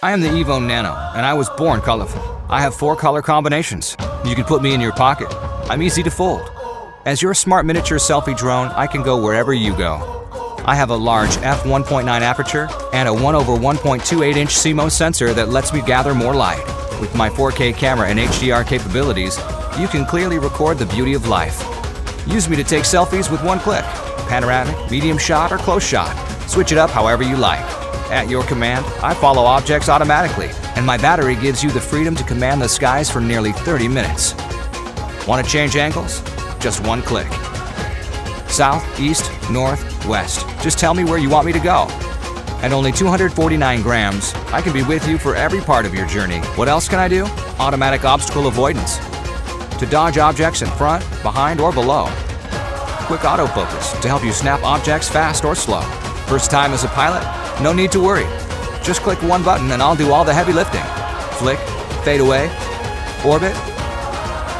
I am the EVO Nano, and I was born colorful. I have 4 color combinations. You can put me in your pocket. I'm easy to fold. As your smart miniature selfie drone, I can go wherever you go. I have a large f1.9 aperture and a 1/1.28-inch CMOS sensor that lets me gather more light. With my 4K camera and HDR capabilities, you can clearly record the beauty of life. Use me to take selfies with one click. Panoramic, medium shot, or close shot. Switch it up however you like. At your command, I follow objects automatically, and my battery gives you the freedom to command the skies for nearly 30 minutes. Want to change angles? Just one click. South, east, north, west. Just tell me where you want me to go. At only 249 grams, I can be with you for every part of your journey. What else can I do? Automatic obstacle avoidance. To dodge objects in front, behind, or below. Quick autofocus to help you snap objects fast or slow. First time as a pilot? No need to worry. Just click one button and I'll do all the heavy lifting. Flick, fade away, orbit,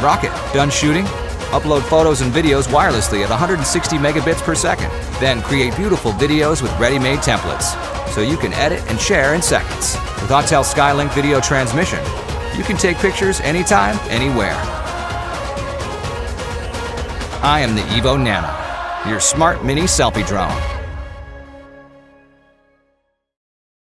rocket. Done shooting? Upload photos and videos wirelessly at 160 megabits per second. Then create beautiful videos with ready-made templates, so you can edit and share in seconds. With Autel Skylink video transmission, you can take pictures anytime, anywhere. I am the EVO Nano, your smart mini selfie drone.